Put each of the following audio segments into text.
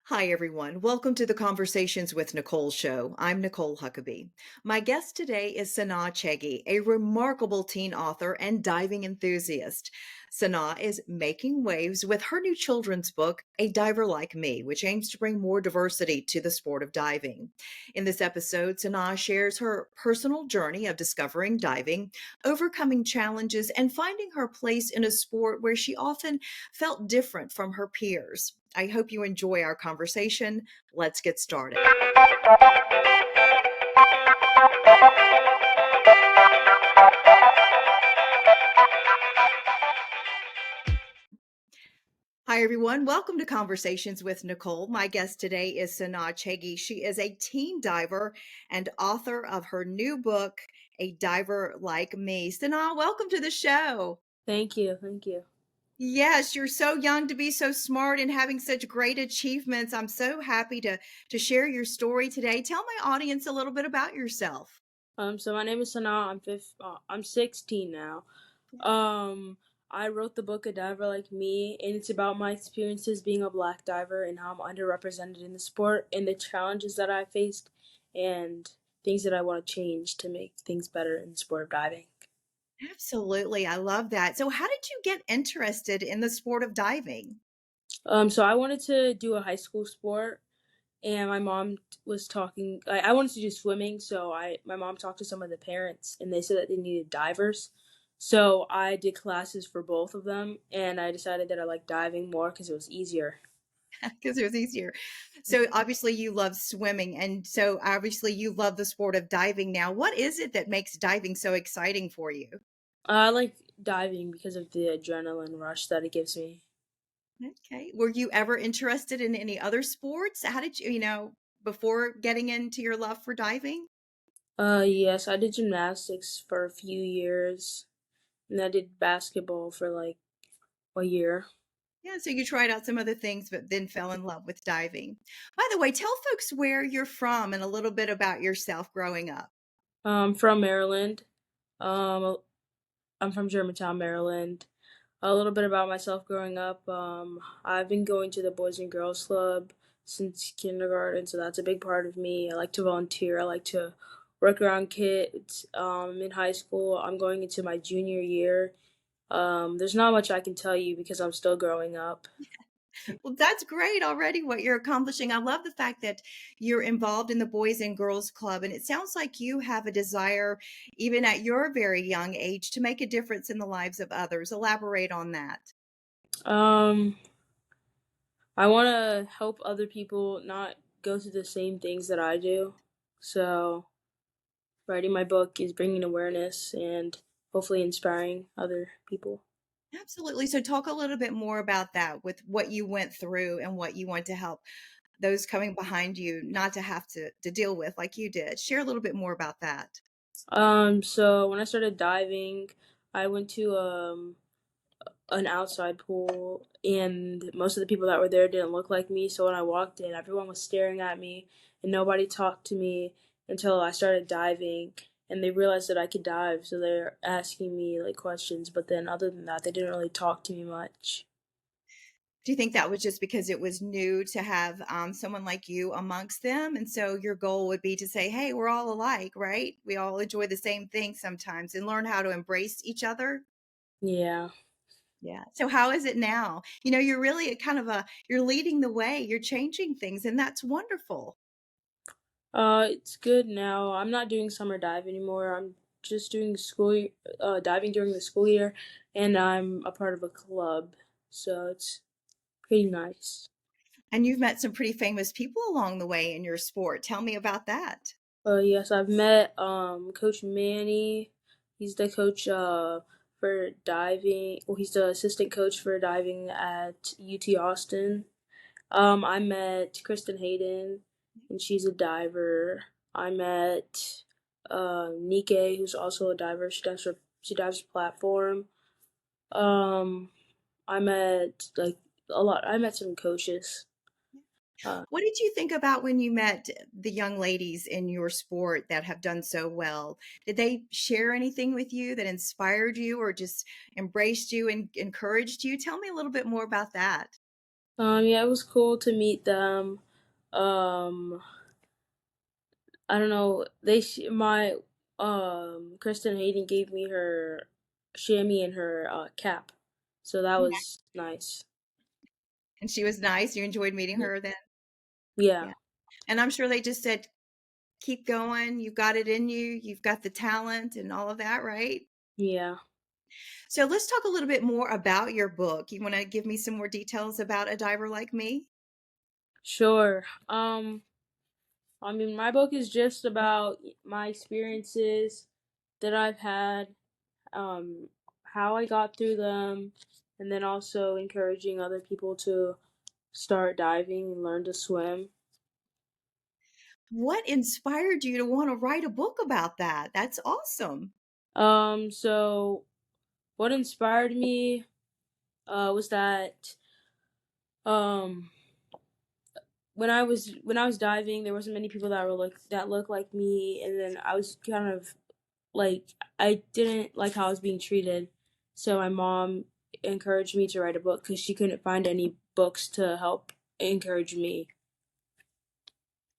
Hi, everyone. Welcome to the Conversations with Nicole Show. I'm Nicole Huckabee. My guest today is Sanaa Chege, a remarkable teen author and diving enthusiast. Sanaa is making waves with her new children's book, A Diver Like Me, which aims to bring more diversity to the sport of diving. In this episode, Sanaa shares her personal journey of discovering diving, overcoming challenges, and finding her place in a sport where she often felt different from her peers. I hope you enjoy our conversation. Let's get started. Hi, everyone. Welcome to Conversations with Nicole. My guest today is Sanaa Chege. She is a teen diver and author of her new book, A Diver Like Me. Sanaa, welcome to the show. Thank you. Thank you. Yes, you're so young to be so smart and having such great achievements. I'm so happy to share your story today. Tell my audience a little bit about yourself. So my name is Sanaa. I'm 16 now. Um, I wrote the book A Diver Like Me, and it's about my experiences being a black diver and how I'm underrepresented in the sport and the challenges that I faced and things that I want to change to make things better in the sport of diving. Absolutely. I love that. So, how did you get interested in the sport of diving? So I wanted to do a high school sport, and my mom was talking. I wanted to do swimming, so my mom talked to some of the parents, and they said that they needed divers. So I did classes for both of them, and I decided that I liked diving more because it was easier. Because it was easier. So, obviously, you love swimming. And so, obviously, you love the sport of diving now. What is it that makes diving so exciting for you? I like diving because of the adrenaline rush that it gives me. Okay. Were you ever interested in any other sports? How did before getting into your love for diving? Yes, I did gymnastics for a few years, and I did basketball for like a year. Yeah, so you tried out some other things, but then fell in love with diving. By the way, tell folks where you're from and a little bit about yourself growing up. From Maryland. Um, I'm from Germantown, Maryland. A little bit about myself growing up. I've been going to the Boys and Girls Club since kindergarten, so that's a big part of me. I like to volunteer. I like to work around kids. In high school, I'm going into my junior year. There's not much I can tell you because I'm still growing up. Well, that's great already what you're accomplishing. I love the fact that you're involved in the Boys and Girls Club, and it sounds like you have a desire, even at your very young age, to make a difference in the lives of others. Elaborate on that. Um, I want to help other people not go through the same things that I do. So, writing my book is bringing awareness and hopefully inspiring other people. Absolutely. So, talk a little bit more about that with what you went through and what you want to help those coming behind you not to have to deal with like you did. Share a little bit more about that. So when I started diving, I went to an outside pool, and most of the people that were there didn't look like me. So when I walked in, everyone was staring at me, and nobody talked to me until I started diving. And they realized that I could dive, so they're asking me like questions. But then, other than that, they didn't really talk to me much. Do you think that was just because it was new to have someone like you amongst them? And so your goal would be to say, hey, we're all alike, right? We all enjoy the same thing sometimes and learn how to embrace each other. Yeah. Yeah. So how is it now? You're really you're leading the way, you're changing things, and that's wonderful. It's good now. I'm not doing summer dive anymore. I'm just doing diving during the school year, and I'm a part of a club, so it's pretty nice. And you've met some pretty famous people along the way in your sport. Tell me about that. Yes, I've met Coach Manny. He's the coach for diving. Well, he's the assistant coach for diving at UT Austin. I met Kristen Hayden, and she's a diver. I met Nike, who's also a diver. She dives platform. Um, I met like a lot. I met some coaches. Uh, What did you think about when you met the young ladies in your sport that have done so well? Did they share anything with you that inspired you or just embraced you and encouraged you? Tell me a little bit more about that. Yeah, it was cool to meet them. Um, I don't know. My Kristen Hayden gave me her chamois and her cap, so that Yeah. was nice. And she was nice. You enjoyed meeting Y- her then? Yeah, Yeah. And I'm sure they just said, keep going. You've got it in you. You've got the talent and all of that, right? yeah, So let's talk a little bit more about your book. You want to give me some more details about A Diver Like Me? sure. I mean, my book is just about my experiences that I've had, um, how I got through them, and then also encouraging other people to start diving and learn to swim. What inspired you to want to write a book about that? That's awesome. So what inspired me was that um when I was diving, there wasn't many people that looked like me, and then I was kind of like I didn't like how I was being treated. So my mom encouraged me to write a book because she couldn't find any books to help encourage me.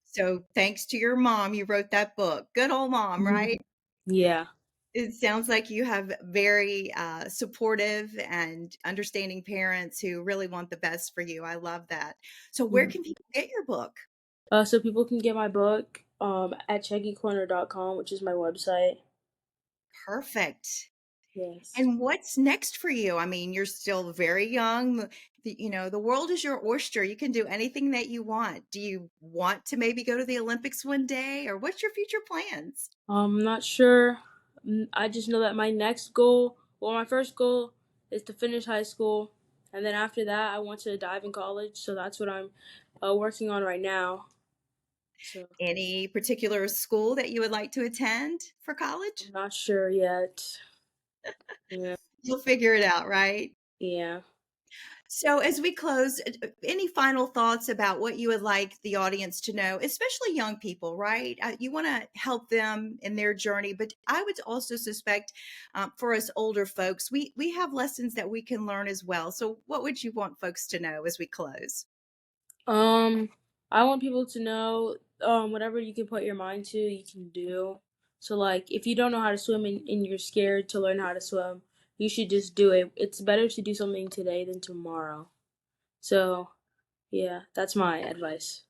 So thanks to your mom, you wrote that book. Good old mom, right? Yeah. It sounds like you have very supportive and understanding parents who really want the best for you. I love that. So, where Mhm. can people get your book? So people can get my book at checkycorner.com, which is my website. Perfect. Yes. And what's next for you? I mean, you're still very young. The world is your oyster. You can do anything that you want. Do you want to maybe go to the Olympics one day, or what's your future plans? I'm not sure. I just know that my first goal is to finish high school, and then after that, I want to dive in college. So that's what I'm working on right now. So Any particular school that you would like to attend for I'm college? not sure yet. Yeah. You'll figure it out, right? Yeah. So, as we close, any final thoughts about what you would like the audience to know, especially young people, right? You want to help them in their journey, but I would also suspect for us older folks, we have lessons that we can learn as well. So, what would you want folks to know as we close? Um, I want people to know, whatever you can put your mind to, you can do. So like, if you don't know how to swim and you're scared to learn how to swim, you should just do it. It's better to do something today than tomorrow. So yeah, that's my advice.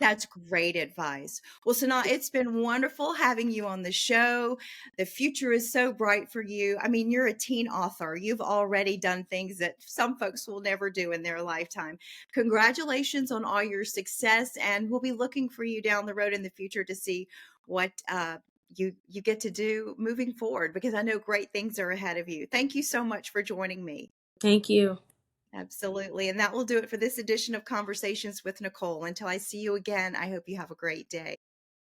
That's great advice. Well, Sanaa, it's been wonderful having you on the show. The future is so bright for you. I mean, you're a teen author. You've already done things that some folks will never do in their lifetime. Congratulations on all your success, and we'll be looking for you down the road in the future to see what you get to do moving forward, because I know great things are ahead of you. Thank you so much for joining me. Thank you. Absolutely. And that will do it for this edition of Conversations with Nicole. Until I see you again, I hope you have a great day.